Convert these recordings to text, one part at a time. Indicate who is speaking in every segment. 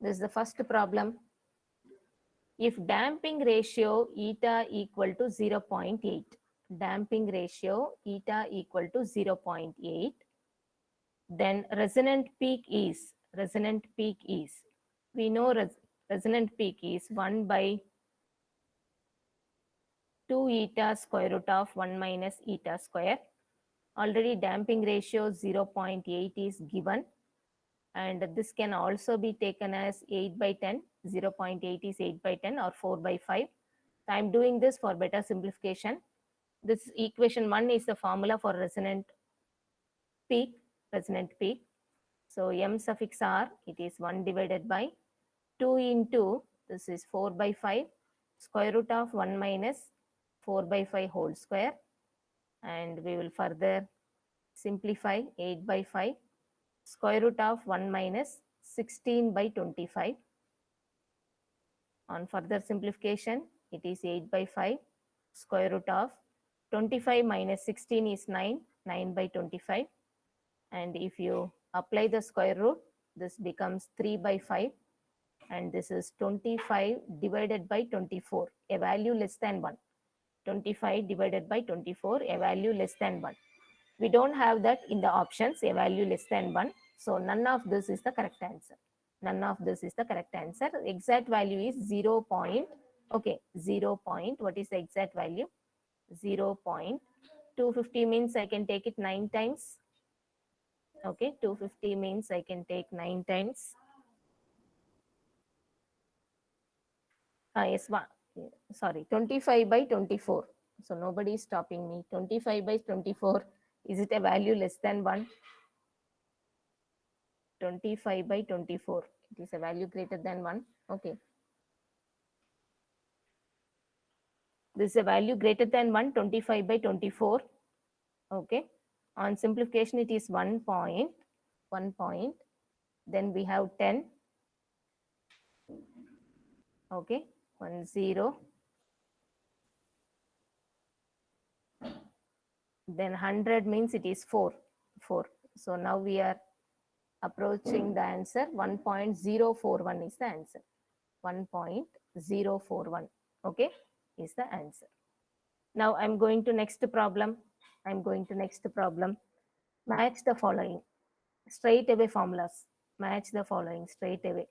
Speaker 1: This is the first problem. If damping ratio eta equal to 0.8, damping ratio eta equal to 0.8, then resonant peak is, we know resonant peak is 1 by 2 eta square root of 1 minus eta square. Already damping ratio 0.8 is given, and this can also be taken as 8 by 10. 0.8 is 8 by 10 or 4 by 5. I am doing this for better simplification. This equation 1 is the formula for resonant peak. So m suffix r, it is 1 divided by 2 into, this is 4 by 5, square root of 1 minus 4 by 5 whole square. And we will further simplify 8 by 5, square root of 1 minus 16 by 25. On further simplification, it is 8 by 5, square root of 25 minus 16 is 9, 9 by 25. And if you apply the square root, this becomes 3 by 5. And this is 25 divided by 24, a value less than 1. 25 divided by 24, a value less than 1. We don't have that in the options, a value less than 1. So none of this is the correct answer. None of this is the correct answer. Exact value is 0. Okay, 0. What is the exact value? 0.250 means I can take it 9 times. Okay, 250 means I can take 9 times. Yes, sorry, 25 by 24. So nobody is stopping me. 25 by 24, is it a value less than 1? 25 by 24, it is a value greater than 1. Okay. This is a value greater than 1, 25 by 24. Okay. On simplification, it is 1 point. Then we have 10. Okay. 1, 0. Then 100 means it is 4. So now we are approaching the answer. 1.041 is the answer. 1.041. Okay, is the answer. Now I'm going to next problem. Match the following. Straight away formulas. Match the following straight away.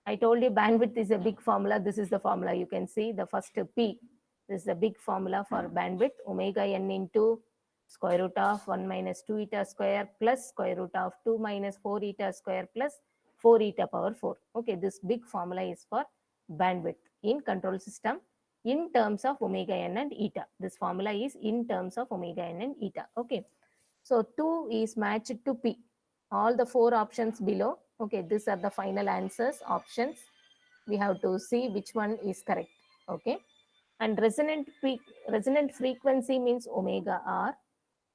Speaker 1: I told you bandwidth is a big formula. This is the formula. You can see the first P. This is the big formula for bandwidth. Omega n into square root of 1 minus 2 eta square plus square root of 2 minus 4 eta square plus 4 eta power 4. Okay, this big formula is for bandwidth in control system in terms of omega n and eta. This formula is in terms of omega n and eta. Okay, so 2 is matched to P. All the 4 options below. Okay, these are the final answers, options. We have to see which one is correct. Okay, and resonant frequency means omega r.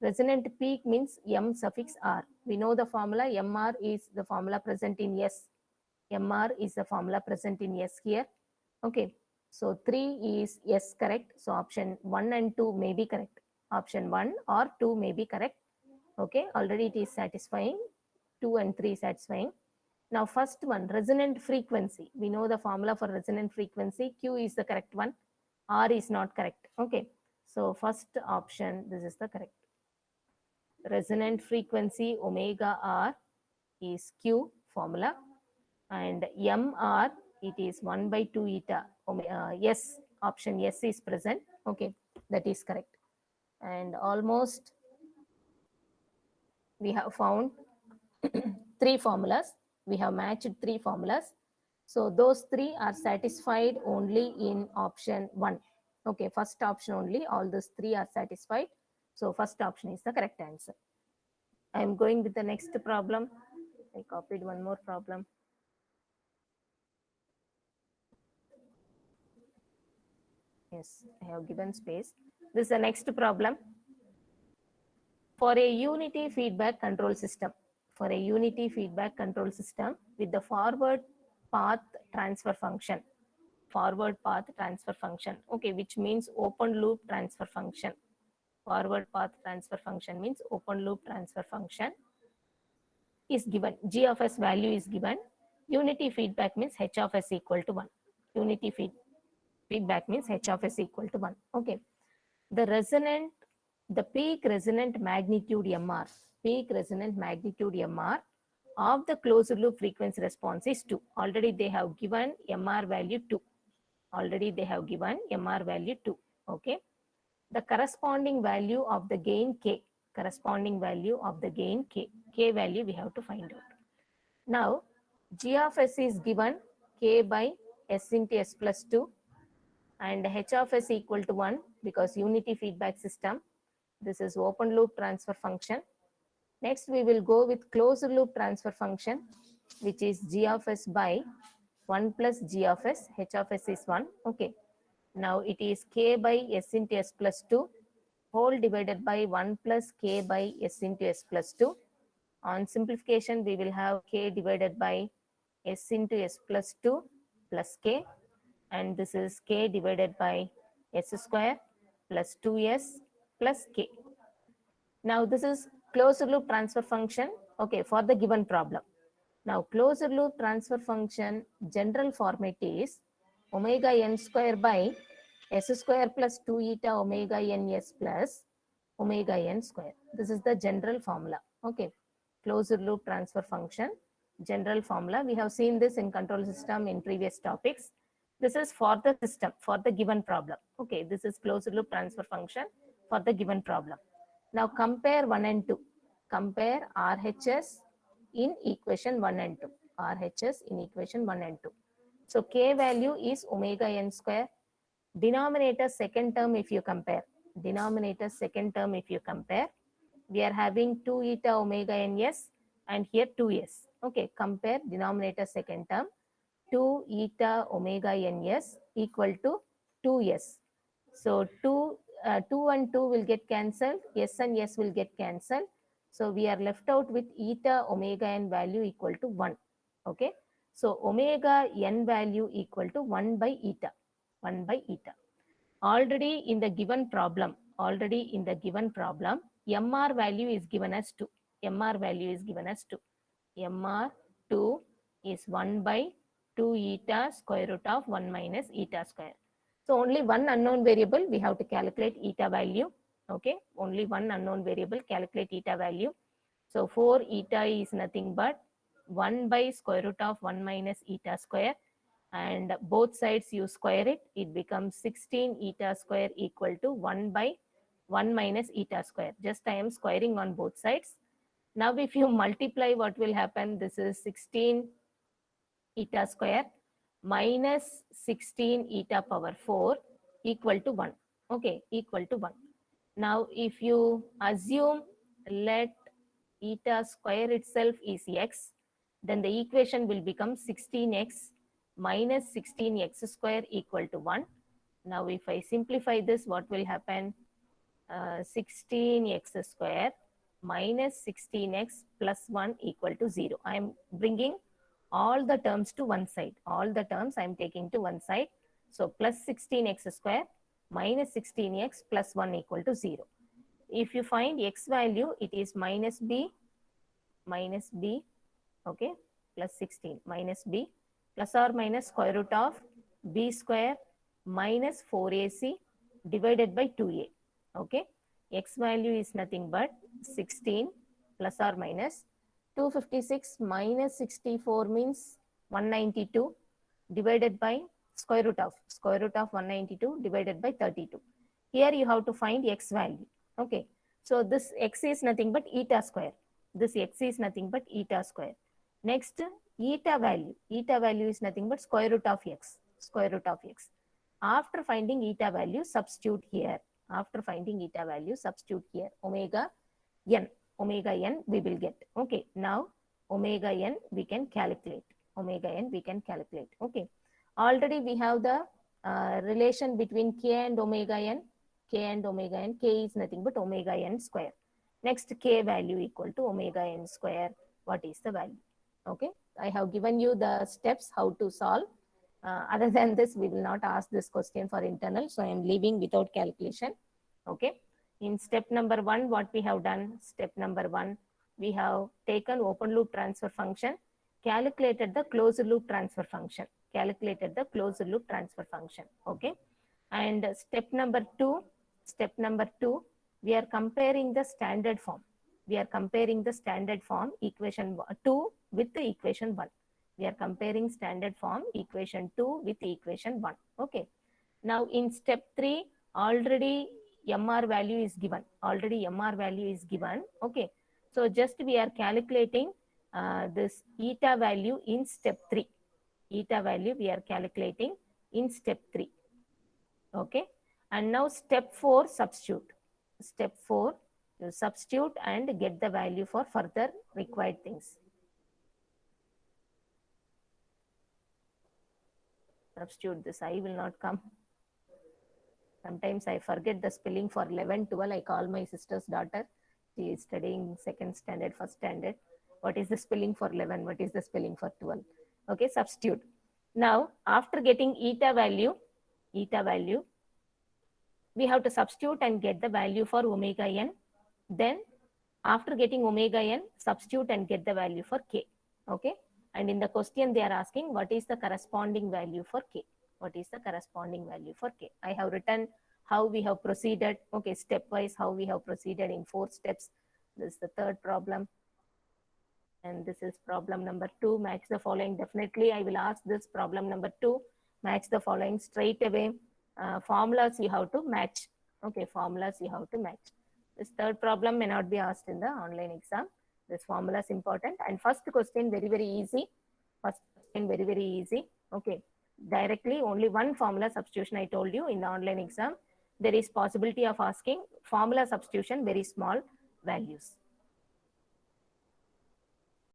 Speaker 1: Resonant peak means m suffix r. We know the formula. Mr is the formula present in S. Mr is the formula present in S here. Okay, so 3 is yes correct. So option 1 and 2 may be correct. Option 1 or 2 may be correct. Okay, already it is satisfying. 2 and 3 satisfying. Now first one, resonant frequency. We know the formula for resonant frequency. Q is the correct one. R is not correct. Okay, so first option, this is the correct. Resonant frequency omega r is Q formula, and mr, it is 1 by 2 eta. Yes, option yes is present. Okay, that is correct. And almost we have found 3 formulas. We have matched 3 formulas. So those 3 are satisfied only in option 1. Okay, first option only, all those 3 are satisfied. So first option is the correct answer. I am going with the next problem. I copied one more problem. Yes, I have given space. This is the next problem. For a unity feedback control system, with the forward path transfer function, okay, which means open loop transfer function. Forward path transfer function means open loop transfer function is given. G of S value is given. Unity feedback means h of s equal to 1. Unity feedback means h of s equal to 1. Okay. The peak resonant magnitude MR, of the closed loop frequency response is 2. Already they have given MR value 2. Okay. The corresponding value of the gain K. K value we have to find out. Now, G of S is given K by S into S plus 2 and H of S equal to 1 because unity feedback system. This is open loop transfer function. Next, we will go with closed loop transfer function, which is G of S by 1 plus G of S. H of S is 1. Okay. Now, it is K by S into S plus 2 whole divided by 1 plus K by S into S plus 2. On simplification, we will have K divided by S into S plus 2 plus K. And this is K divided by S square plus 2S plus K. Now, this is closed loop transfer function, okay, for the given problem. Now, closed loop transfer function general format is omega n square by S square plus 2 eta omega n s plus omega n square. This is the general formula, okay. Closed loop transfer function, general formula. We have seen this in control system in previous topics. This is for the system, for the given problem. Okay, this is closed loop transfer function for the given problem. Now compare 1 and 2. Compare RHS in equation 1 and 2. RHS in equation 1 and 2. So K value is omega n square. Denominator second term if you compare. We are having 2 eta omega n s and here 2s. Okay, compare denominator second term. 2 eta omega n s equal to 2s. So 2 and 2 will get cancelled. S and S will get cancelled. So we are left out with eta omega n value equal to 1. Okay. So omega n value equal to 1 by eta. Already in the given problem, MR value is given as 2. MR2 is 1 by 2 eta square root of 1 minus eta square. So only one unknown variable, we have to calculate eta value. Okay, only one unknown variable, calculate eta value. So 4 eta is nothing but 1 by square root of 1 minus eta square. And both sides you square it, it becomes 16 eta square equal to 1 by 1 minus eta square. Just I am squaring on both sides. Now if you multiply, what will happen? This is 16 eta square minus 16 eta power 4 equal to 1. Okay, equal to 1. Now if you assume let eta square itself is x, then the equation will become 16x minus 16x square equal to 1. Now if I simplify this, what will happen? 16x square minus 16x plus 1 equal to 0. I am bringing all the terms to one side. All the terms I am taking to one side. So plus 16x square minus 16x plus 1 equal to 0. If you find x value, it is minus b, okay, plus 16, minus b, plus or minus square root of b square minus 4ac divided by 2a. Okay, x value is nothing but 16 plus or minus 256 minus 64 means 192 divided by square root of 192 divided by 32. Here you have to find x value. Okay, so this x is nothing but eta square. Next, eta value is nothing but square root of x. After finding eta value, substitute here. Omega n we will get. Okay, now omega n we can calculate. Okay, already we have the relation between k and omega n. K is nothing but omega n square. Next, k value equal to omega n square. What is the value? Okay, I have given you the steps how to solve. Other than this, we will not ask this question for internal. So I am leaving without calculation. Okay. In step number 1, what we have done? We have taken open loop transfer function, calculated the closed loop transfer function. Calculated the closed loop transfer function. Okay. And step number two, we are comparing the standard form. We are comparing the standard form equation 2 with the equation 1. We are comparing standard form equation 2 with equation 1. Okay. Now in step 3, already MR value is given. Okay. So just we are calculating this eta value in step 3. Eta value we are calculating in step 3. Okay. And now step 4, substitute. Step 4, you substitute and get the value for further required things. Substitute this, I will not come. Sometimes I forget the spelling for 11, 12. I call my sister's daughter. She is studying second standard, first standard. What is the spelling for 11? What is the spelling for 12? Okay, substitute. Now, after getting eta value, we have to substitute and get the value for omega n. Then, after getting omega n, substitute and get the value for k. Okay. And in the question, they are asking what is the corresponding value for k. What is the corresponding value for k? I have written how we have proceeded. Okay, stepwise how we have proceeded in 4 steps. This is the third problem. And this is problem number 2. Match the following. Definitely, I will ask this problem number 2. Match the following straight away. Formulas you have to match. Okay, formulas you have to match. This third problem may not be asked in the online exam. This formula is important. And first question, very, very easy. Okay. Directly, only one formula substitution I told you in the online exam. There is possibility of asking formula substitution, very small values.